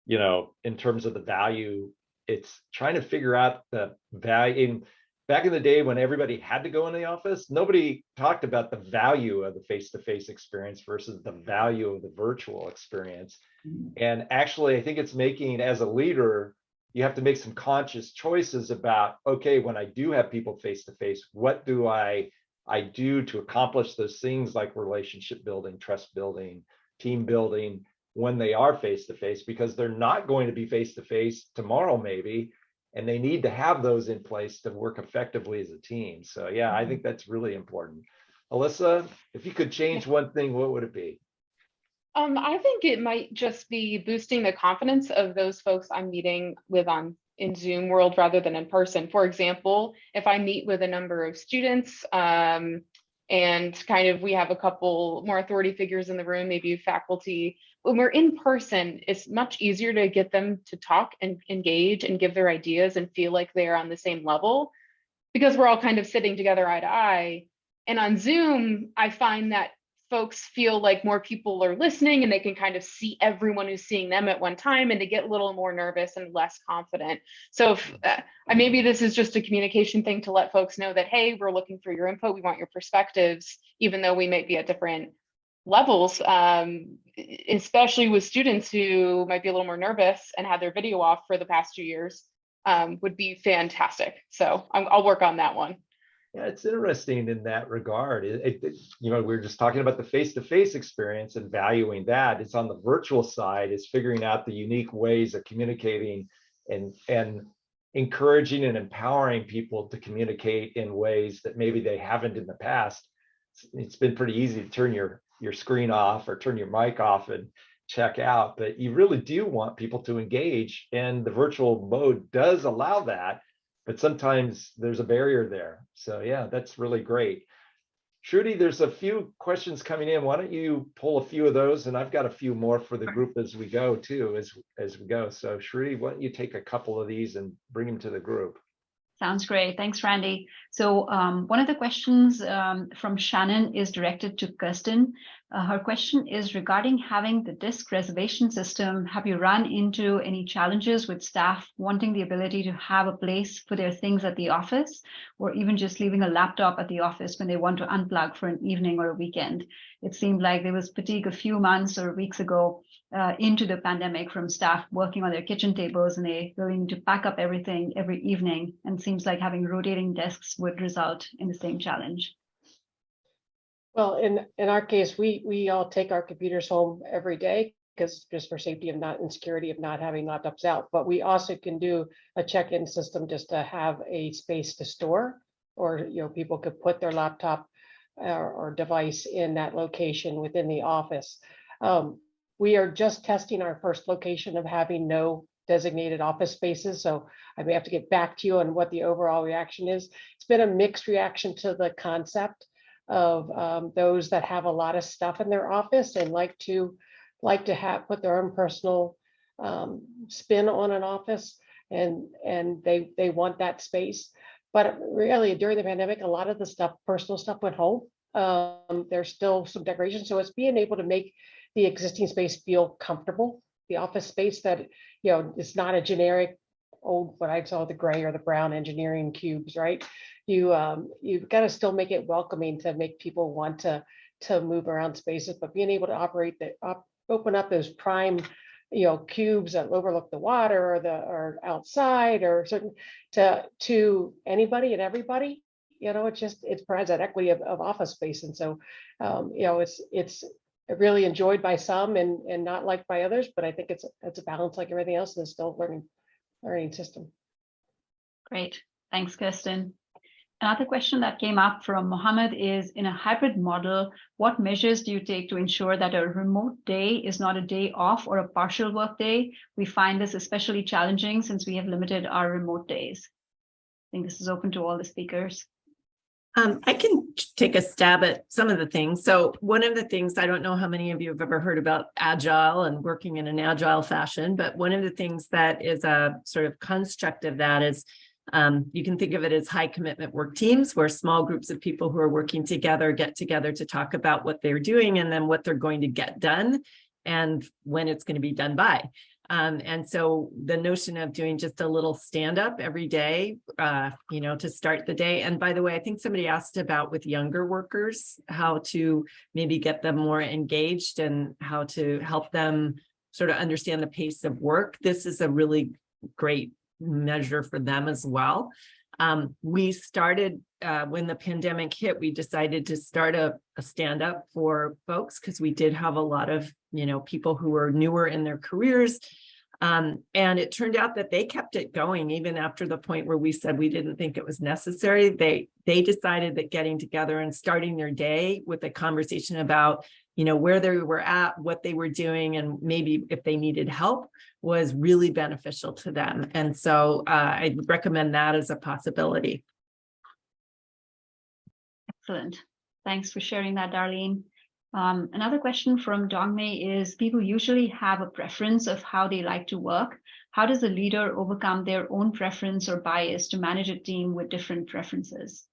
in terms of the value. It's trying to figure out the value. Back in the day when everybody had to go in the office, nobody talked about the value of the face-to-face experience versus the value of the virtual experience. And actually, I think it's making, as a leader, you have to make some conscious choices about, okay, when I do have people face to face, what do I do to accomplish those things like relationship building, trust building, team building when they are face to face, because they're not going to be face to face tomorrow maybe, and they need to have those in place to work effectively as a team. So yeah, I think that's really important. Alyssa, if you could change one thing, what would it be? I think it might just be boosting the confidence of those folks I'm meeting with in Zoom world rather than in person. For example, if I meet with a number of students and kind of we have a couple more authority figures in the room, maybe faculty, when we're in person, it's much easier to get them to talk and engage and give their ideas and feel like they're on the same level, because we're all kind of sitting together eye to eye. And on Zoom, I find that folks feel like more people are listening and they can kind of see everyone who's seeing them at one time, and they get a little more nervous and less confident. So if maybe this is just a communication thing to let folks know that, hey, we're looking for your input, we want your perspectives, even though we might be at different levels, especially with students who might be a little more nervous and had their video off for the past 2 years, would be fantastic. So I'll work on that one. Yeah, it's interesting in that regard. We were just talking about the face-to-face experience and valuing that. It's on the virtual side, is figuring out the unique ways of communicating and encouraging and empowering people to communicate in ways that maybe they haven't in the past. It's been pretty easy to turn your screen off or turn your mic off and check out, but you really do want people to engage, and the virtual mode does allow that. But sometimes there's a barrier there. So yeah, that's really great. Shruti, there's a few questions coming in. Why don't you pull a few of those? And I've got a few more for the group as we go too, as we go. So Shruti, why don't you take a couple of these and bring them to the group? Sounds great. Thanks, Randy. So one of the questions from Shannon is directed to Kirsten. Her question is regarding having the disk reservation system. Have you run into any challenges with staff wanting the ability to have a place for their things at the office, or even just leaving a laptop at the office when they want to unplug for an evening or a weekend? It seemed like there was fatigue a few months or weeks ago into the pandemic from staff working on their kitchen tables, and they really need to pack up everything every evening. And it seems like having rotating desks would result in the same challenge. Well, in our case, we all take our computers home every day because just for safety of not and security of not having laptops out. But we also can do a check-in system just to have a space to store, or people could put their laptop or device in that location within the office. We are just testing our first location of having no designated office spaces. So I may have to get back to you on what the overall reaction is. It's been a mixed reaction to the concept of those that have a lot of stuff in their office and like to have put their own personal spin on an office, and they want that space. But really, during the pandemic, a lot of the stuff, personal stuff, went home. There's still some decoration, so it's being able to make the existing space feel comfortable. The office space that it's not a generic old, what I call the gray or the brown engineering cubes, right? You've got to still make it welcoming to make people want to move around spaces, but being able to open up those prime cubes that overlook the water or outside or certain to anybody and everybody, it provides that equity of office space. And so it's really enjoyed by some and not liked by others, but I think it's a balance like everything else, and it's still learning system. Great, thanks, Kirsten. Another question that came up from Mohammed is, in a hybrid model, what measures do you take to ensure that a remote day is not a day off or a partial work day? We find this especially challenging since we have limited our remote days. I think this is open to all the speakers. I can take a stab at some of the things. So one of the things, I don't know how many of you have ever heard about Agile and working in an Agile fashion, but one of the things that is a sort of construct of that is you can think of it as high commitment work teams, where small groups of people who are working together get together to talk about what they're doing and then what they're going to get done and when it's going to be done by. And so the notion of doing just a little stand up every day, to start the day. And by the way, I think somebody asked about with younger workers, how to maybe get them more engaged and how to help them sort of understand the pace of work. This is a really great measure for them as well. We started when the pandemic hit, we decided to start a stand up for folks because we did have a lot of people who were newer in their careers. And it turned out that they kept it going even after the point where we said we didn't think it was necessary. They decided that getting together and starting their day with a conversation about where they were at, what they were doing, and maybe if they needed help was really beneficial to them. And so I recommend that as a possibility. Excellent. Thanks for sharing that, Darlene. Another question from Dongmei is, people usually have a preference of how they like to work. How does a leader overcome their own preference or bias to manage a team with different preferences?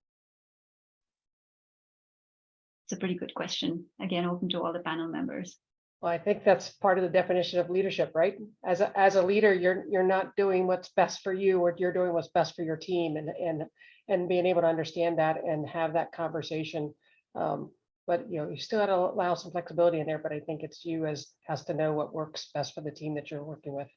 It's a pretty good question. Again, open to all the panel members. Well, I think that's part of the definition of leadership, right? As a leader, you're not doing what's best for you, or you're doing what's best for your team, and being able to understand that and have that conversation. But you still got to allow some flexibility in there. But I think it's you has to know what works best for the team that you're working with.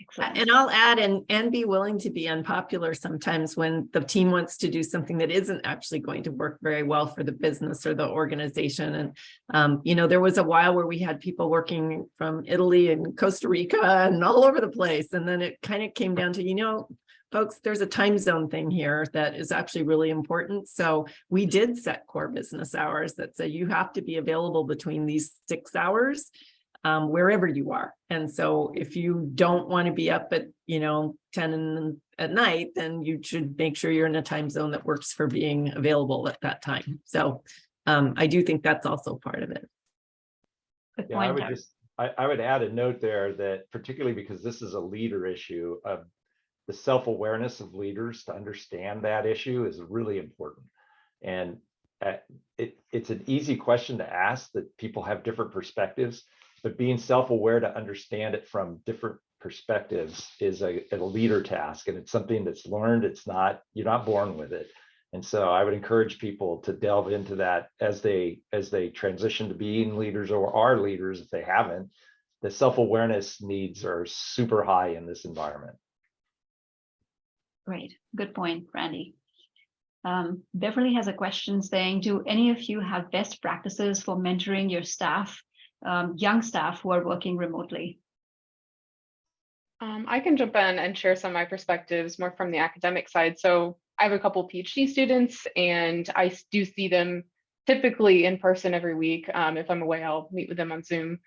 Excellent. And I'll add and be willing to be unpopular sometimes when the team wants to do something that isn't actually going to work very well for the business or the organization. And, there was a while where we had people working from Italy and Costa Rica and all over the place. And then it kind of came down to, folks, there's a time zone thing here that is actually really important. So we did set core business hours that say you have to be available between these 6 hours. Wherever you are. And so if you don't want to be up at, 10 at night, then you should make sure you're in a time zone that works for being available at that time. So I do think that's also part of it. Good Yeah, point. I would add a note there that particularly because this is a leader issue, the self-awareness of leaders to understand that issue is really important. And it's an easy question to ask, that people have different perspectives, but being self-aware to understand it from different perspectives is a leader task, and it's something that's learned. You're not born with it. And so I would encourage people to delve into that as they transition to being leaders or are leaders if they haven't. The self-awareness needs are super high in this environment. Great, good point, Randy. Beverly has a question saying, do any of you have best practices for mentoring your staff, young staff who are working remotely? I can jump in and share some of my perspectives more from the academic side. So I have a couple PhD students, and I do see them typically in person every week. If I'm away, I'll meet with them on Zoom,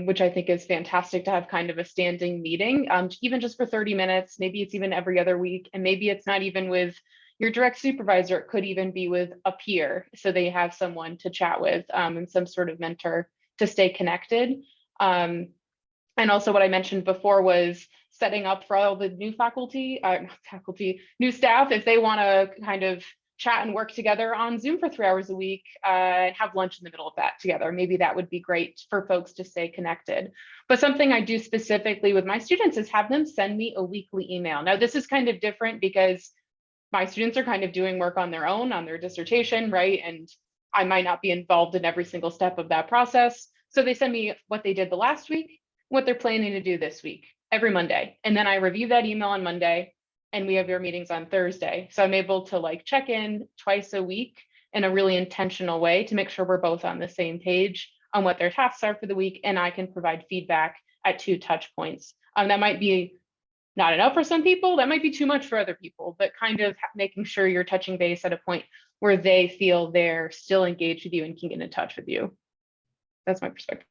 which I think is fantastic to have kind of a standing meeting, even just for 30 minutes. Maybe it's even every other week, and maybe it's not even with your direct supervisor. It could even be with a peer, so they have someone to chat with, and some sort of mentor to stay connected. And also what I mentioned before was setting up for all the new new staff, if they want to kind of chat and work together on Zoom for 3 hours a week, and have lunch in the middle of that together. Maybe that would be great for folks to stay connected. But something I do specifically with my students is have them send me a weekly email. Now, this is kind of different because my students are kind of doing work on their own, on their dissertation, right? And I might not be involved in every single step of that process. So they send me what they did the last week, what they're planning to do this week, every Monday. And then I review that email on Monday, and we have your meetings on Thursday. So I'm able to like check in twice a week in a really intentional way to make sure we're both on the same page on what their tasks are for the week. And I can provide feedback at 2 touch points. That might be not enough for some people, that might be too much for other people, but kind of making sure you're touching base at a point where they feel they're still engaged with you and can get in touch with you. That's my perspective.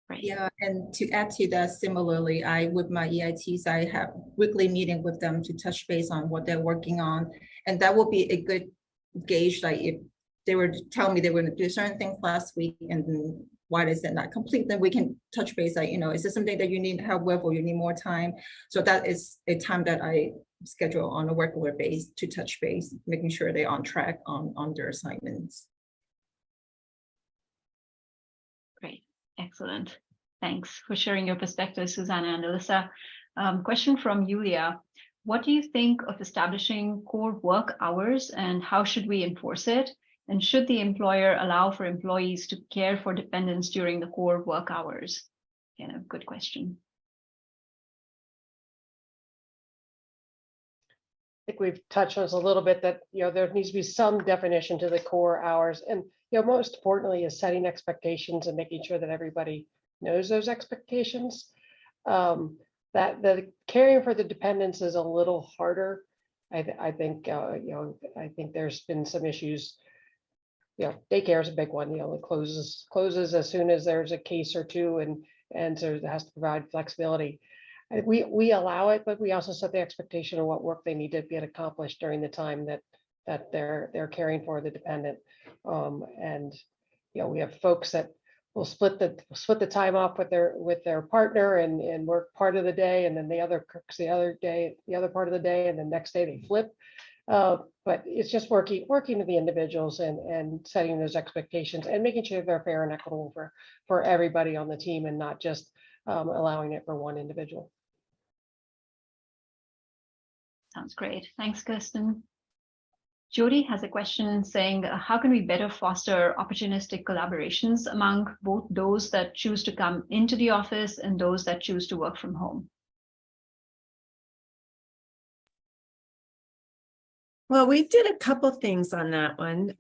Right. Yeah, and to add to that, similarly, with my EITs, I have weekly meeting with them to touch base on what they're working on. And that will be a good gauge, like if they were to tell me they were going to do certain things last week and then why is that not complete, then we can touch base, like, is this something that you need help with or you need more time? So that is a time that I schedule on a regular basis to touch base, making sure they're on track on their assignments. Great, excellent. Thanks for sharing your perspective, Susanna and Alyssa. Question from Yulia. What do you think of establishing core work hours, and how should we enforce it? And should the employer allow for employees to care for dependents during the core work hours? Again, a good question. I think we've touched on this a little bit, that there needs to be some definition to the core hours, and most importantly is setting expectations and making sure that everybody knows those expectations. That the caring for the dependents is a little harder. I think I think there's been some issues. Daycare is a big one. It closes as soon as there's a case or two, and so it has to provide flexibility. We allow it, but we also set the expectation of what work they need to get accomplished during the time that they're caring for the dependent. And we have folks that will split the time off with their partner and work part of the day, and then the other cooks the other part of the day, and the next day they flip. But it's just working with the individuals and setting those expectations and making sure they're fair and equitable for everybody on the team, and not just allowing it for one individual. Sounds great. Thanks, Kirsten. Jody has a question saying, how can we better foster opportunistic collaborations among both those that choose to come into the office and those that choose to work from home? Well, we did a couple things on that one.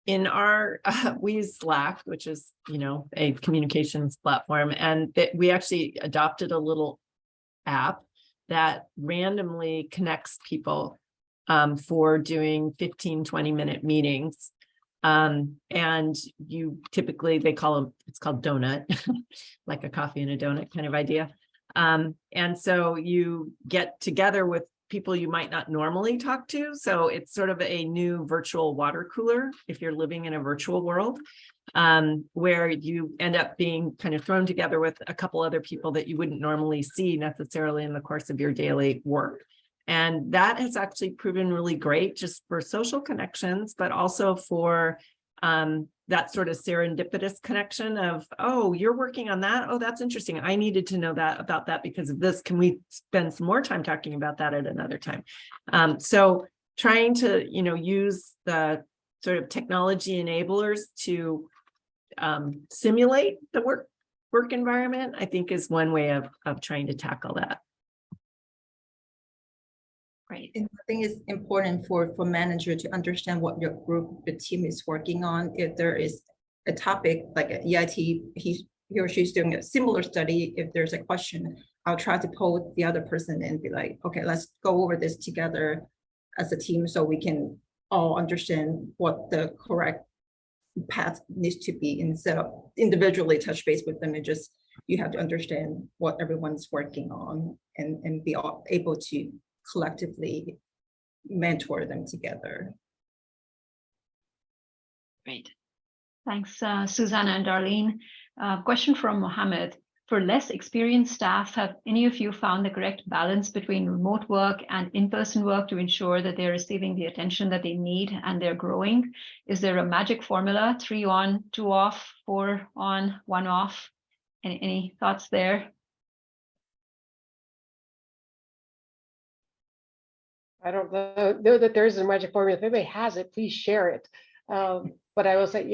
In our, we use Slack, which is, a communications platform, and we actually adopted a little app that randomly connects people for doing 15-20 minute meetings. And you typically, it's called donut, like a coffee and a donut kind of idea. And so you get together with people you might not normally talk to. So it's sort of a new virtual water cooler if you're living in a virtual world, where you end up being kind of thrown together with a couple other people that you wouldn't normally see necessarily in the course of your daily work. And that has actually proven really great just for social connections, but also for that sort of serendipitous connection of, oh, you're working on that. Oh, that's interesting. I needed to know that about that because of this. Can we spend some more time talking about that at another time? So trying to, use the sort of technology enablers to simulate the work environment, I think is one way of trying to tackle that. Great. And I think it's important for manager to understand what your group, the team is working on. If there is a topic like an EIT, he or she's doing a similar study, if there's a question, I'll try to poll the other person and be like, okay, let's go over this together as a team so we can all understand what the correct path needs to be, instead of individually touch base with them. And just, you have to understand what everyone's working on and be able to collectively mentor them together. Great. Thanks, Susanna and Darlene. Question from Mohammed. For less experienced staff, have any of you found the correct balance between remote work and in-person work to ensure that they're receiving the attention that they need and they're growing? Is there a magic formula, 3 on, 2 off, 4 on, 1 off? Any thoughts there? I don't know that there is a magic formula. If anybody has it, please share it. But I will say,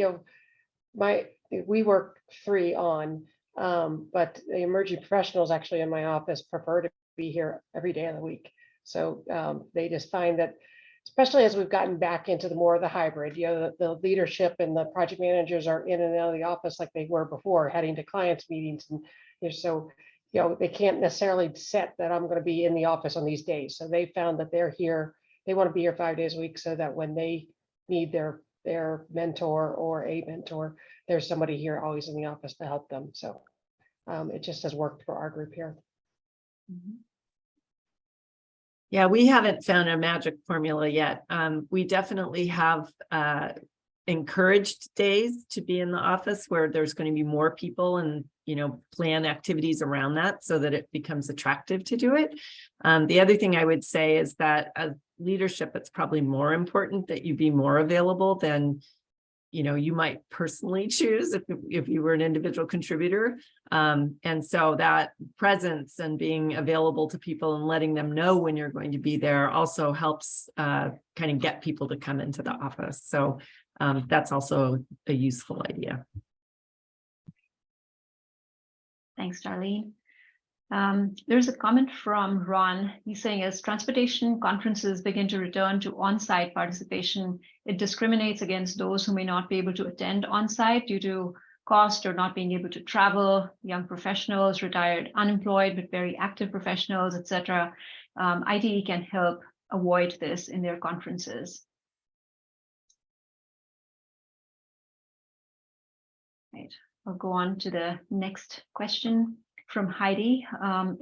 we work 3 on, but the emerging professionals actually in my office prefer to be here every day of the week. So they just find that, especially as we've gotten back into more of the hybrid, the leadership and the project managers are in and out of the office like they were before, heading to clients meetings, and so they can't necessarily set that I'm going to be in the office on these days. So they found that they're here, they want to be here 5 days a week, so that when they need their mentor or a mentor, there's somebody here always in the office to help them. So it just has worked for our group here. Yeah, we haven't found a magic formula yet. We definitely have encouraged days to be in the office where there's going to be more people, and plan activities around that so that it becomes attractive to do it. The other thing I would say is that as leadership, it's probably more important that you be more available than you might personally choose if you were an individual contributor. And so that presence and being available to people and letting them know when you're going to be there also helps kind of get people to come into the office. So that's also a useful idea. Thanks, Darlene. There's a comment from Ron. He's saying, as transportation conferences begin to return to on-site participation, it discriminates against those who may not be able to attend on-site due to cost or not being able to travel, young professionals, retired, unemployed, but very active professionals, etc. ITE can help avoid this in their conferences. Right. I'll go on to the next question from Heidi.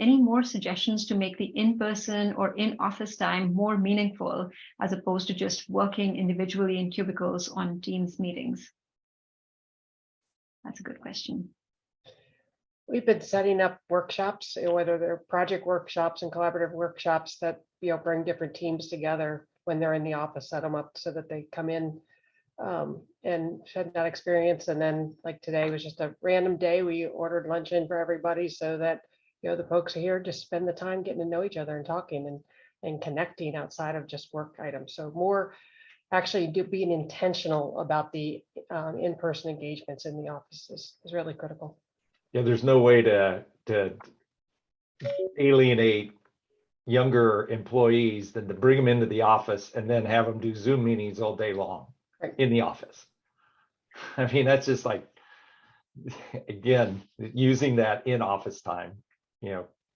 Any more suggestions to make the in-person or in-office time more meaningful, as opposed to just working individually in cubicles on Teams meetings? That's a good question. We've been setting up workshops, whether they're project workshops and collaborative workshops that bring different teams together when they're in the office, set them up so that they come in and had that experience. And then, like today was just a random day. We ordered lunch in for everybody so that the folks are here just spend the time getting to know each other and talking and connecting outside of just work items. So more actually being intentional about the in-person engagements in the office is really critical. Yeah, there's no way to alienate younger employees than to bring them into the office and then have them do Zoom meetings all day long in the office. I mean, that's just like, again, using that in-office time,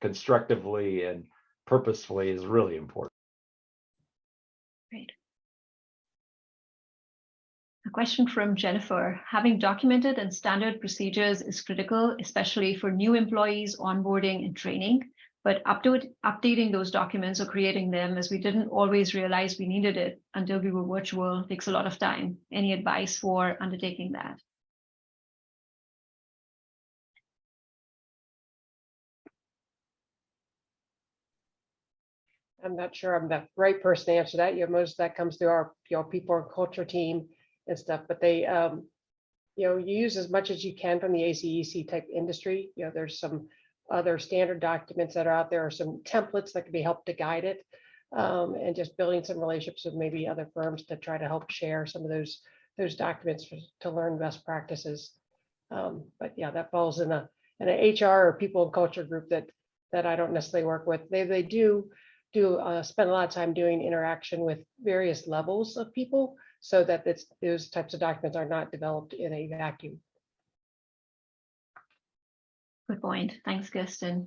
constructively and purposefully is really important. Great. A question from Jennifer. Having documented and standard procedures is critical, especially for new employees onboarding and training, but updating those documents or creating them, as we didn't always realize we needed it until we were virtual, takes a lot of time. Any advice for undertaking that? I'm not sure I'm the right person to answer that. Most of that comes through our people and culture team and stuff, but they you use as much as you can from the ACEC type industry. There's some other standard documents that are out there, or some templates that can be helped to guide it, and just building some relationships with maybe other firms to try to help share some of those documents to learn best practices. But yeah, that falls in an HR or people and culture group that I don't necessarily work with. They do spend a lot of time doing interaction with various levels of people, so that those types of documents are not developed in a vacuum. Good point. Thanks, Kirsten.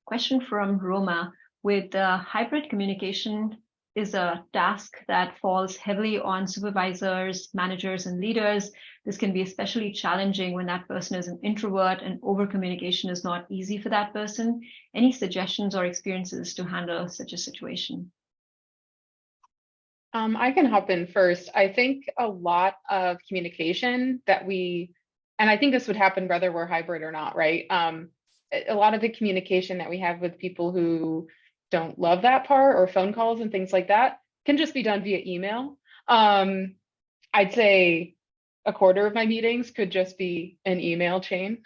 Question from Roma. With hybrid communication is a task that falls heavily on supervisors, managers, and leaders. This can be especially challenging when that person is an introvert and over communication is not easy for that person. Any suggestions or experiences to handle such a situation? I can hop in first. I think a lot of communication and I think this would happen whether we're hybrid or not, right? A lot of the communication that we have with people who don't love that part, or phone calls and things like that, can just be done via email. I'd say a quarter of my meetings could just be an email chain.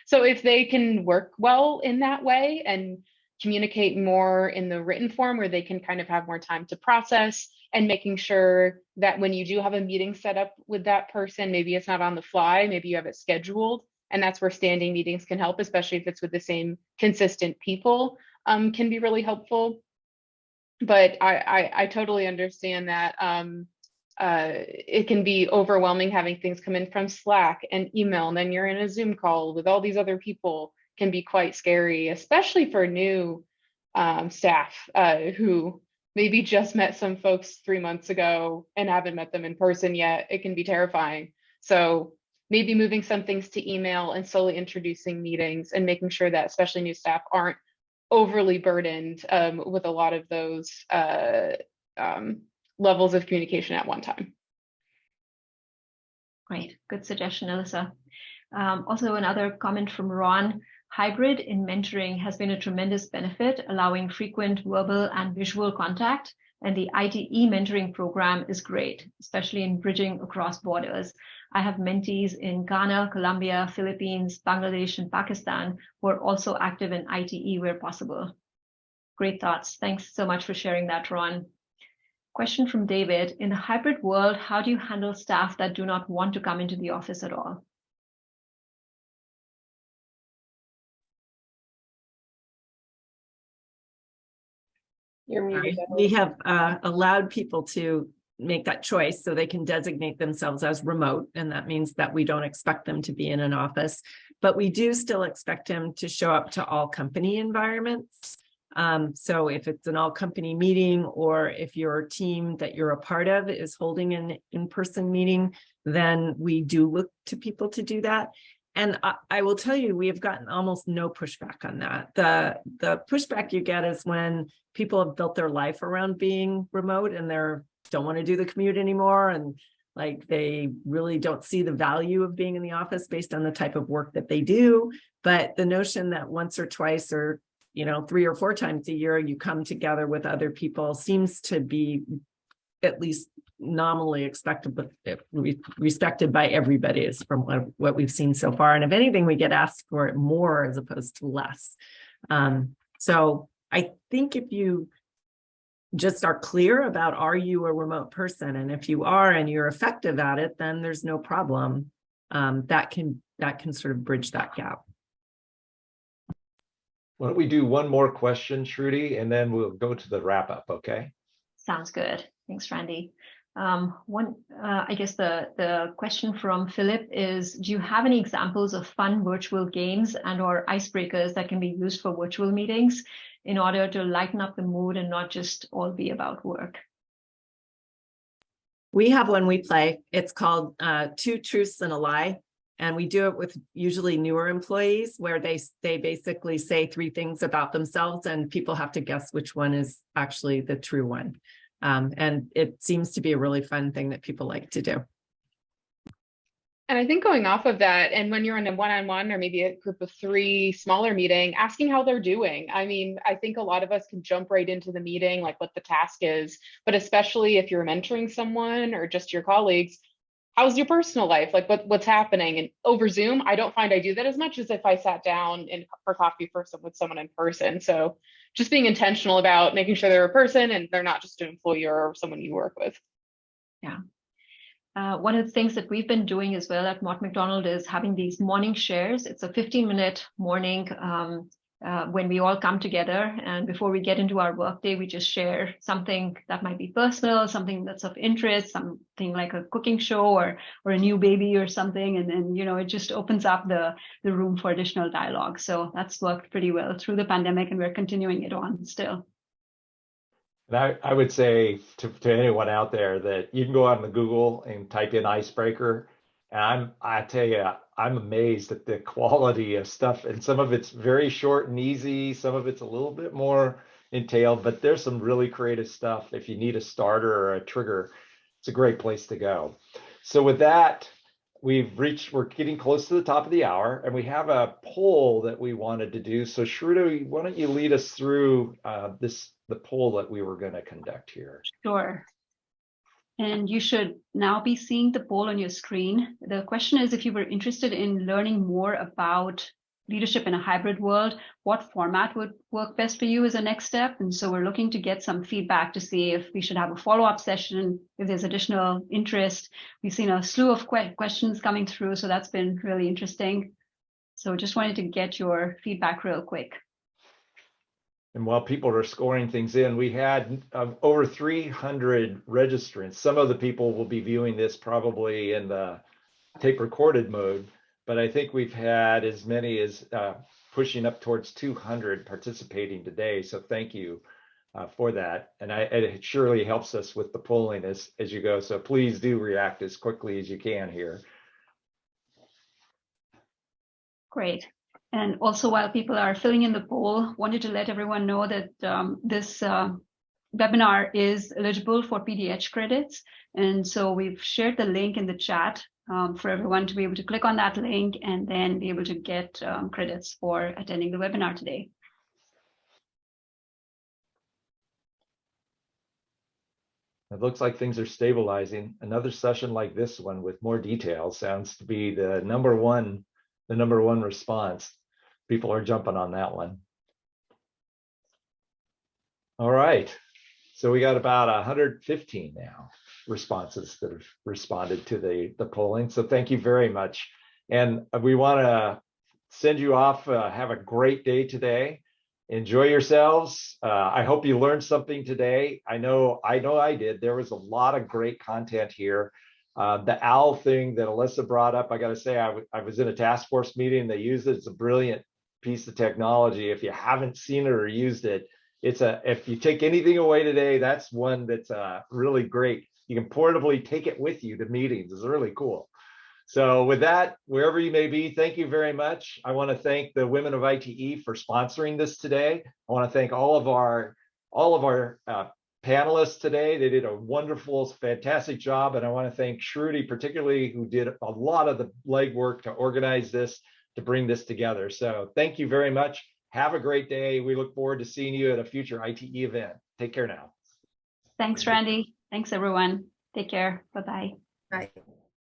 So if they can work well in that way and communicate more in the written form, where they can kind of have more time to process, and making sure that when you do have a meeting set up with that person, maybe it's not on the fly, maybe you have it scheduled, and that's where standing meetings can help, especially if it's with the same consistent people, can be really helpful. But I totally understand that it can be overwhelming having things come in from Slack and email, and then you're in a Zoom call with all these other people. Can be quite scary, especially for new staff who maybe just met some folks 3 months ago and haven't met them in person yet. It can be terrifying. So maybe moving some things to email and slowly introducing meetings, and making sure that especially new staff aren't overly burdened with a lot of those levels of communication at one time. Great, good suggestion, Alyssa. Also, another comment from Ron. Hybrid in mentoring has been a tremendous benefit, allowing frequent verbal and visual contact, and the ITE mentoring program is great, especially in bridging across borders. I have mentees in Ghana, Colombia, Philippines, Bangladesh, and Pakistan who are also active in ITE where possible. Great thoughts. Thanks so much for sharing that, Ron. Question from David. In the hybrid world, how do you handle staff that do not want to come into the office at all? You're muted. We have allowed people to make that choice, so they can designate themselves as remote, and that means that we don't expect them to be in an office, but we do still expect them to show up to all company environments. So if it's an all company meeting, or if your team that you're a part of is holding an in-person meeting, then we do look to people to do that. And I will tell you, we have gotten almost no pushback on that. The pushback you get is when people have built their life around being remote, and they don't want to do the commute anymore, and like they really don't see the value of being in the office based on the type of work that they do. But the notion that once or twice, or 3 or 4 times a year you come together with other people seems to be at least nominally expected, but respected by everybody, is from what we've seen so far. And if anything, we get asked for it more as opposed to less. So I think if you just are clear about, are you a remote person? And if you are, and you're effective at it, then there's no problem. That can sort of bridge that gap. Why don't we do one more question, Shruti, and then we'll go to the wrap up, okay? Sounds good. Thanks, Randy. I guess the question from Philip is, do you have any examples of fun virtual games and/or icebreakers that can be used for virtual meetings in order to lighten up the mood and not just all be about work? We have one we play. It's called 2 Truths and a Lie. And we do it with usually newer employees, where they basically say 3 things about themselves, and people have to guess which one is actually the true one. And it seems to be a really fun thing that people like to do. And I think going off of that, and when you're in a one-on-one or maybe a group of 3 smaller meeting, asking how they're doing. I mean, I think a lot of us can jump right into the meeting, like what the task is, but especially if you're mentoring someone or just your colleagues, how's your personal life? Like what's happening? And over Zoom, I don't find I do that as much as if I sat down for coffee with someone in person. So just being intentional about making sure they're a person and they're not just an employee or someone you work with. Yeah. One of the things that we've been doing as well at Mott MacDonald is having these morning shares. It's a 15-minute morning when we all come together, and before we get into our workday, we just share something that might be personal, something that's of interest, something like a cooking show or a new baby or something, and then it just opens up the room for additional dialogue. So that's worked pretty well through the pandemic, and we're continuing it on still. And I would say to anyone out there that you can go out on the Google and type in icebreaker. And I tell you, I'm amazed at the quality of stuff. And some of it's very short and easy. Some of it's a little bit more entailed, but there's some really creative stuff. If you need a starter or a trigger, it's a great place to go. So with that, we're getting close to the top of the hour, and we have a poll that we wanted to do. So Shruti, why don't you lead us through the poll that we were going to conduct here? Sure. And you should now be seeing the poll on your screen. The question is, if you were interested in learning more about leadership in a hybrid world, what format would work best for you as a next step? And so we're looking to get some feedback to see if we should have a follow-up session, if there's additional interest. We've seen a slew of questions coming through, so that's been really interesting. So just wanted to get your feedback real quick. And while people are scoring things in, we had over 300 registrants. Some of the people will be viewing this probably in the tape recorded mode, but I think we've had as many as pushing up towards 200 participating today. So thank you for that. And it surely helps us with the polling as you go. So please do react as quickly as you can here. Great. And also, while people are filling in the poll, wanted to let everyone know that this webinar is eligible for PDH credits. And so we've shared the link in the chat for everyone to be able to click on that link and then be able to get credits for attending the webinar today. It looks like things are stabilizing. Another session like this one with more details sounds to be the number one response. People are jumping on that one. All right. So we got about 115 now responses that have responded to the polling. So thank you very much. And we want to send you off. Have a great day today. Enjoy yourselves. I hope you learned something today. I know I did. There was a lot of great content here. The OWL thing that Alyssa brought up, I got to say, I was in a task force meeting. They used it. It's a brilliant piece of technology. If you haven't seen it or used it, if you take anything away today, that's one that's really great. You can portably take it with you to meetings. It's really cool. So with that, wherever you may be, thank you very much. I want to thank the Women of ITE for sponsoring this today. I want to thank all of our panelists today. They did a wonderful, fantastic job. And I want to thank Shruti particularly, who did a lot of the legwork to organize this, to bring this together. So thank you very much. Have a great day. We look forward to seeing you at a future ITE event. Take care now. Thanks, Randy. Thanks, everyone. Take care. Bye-bye. Right.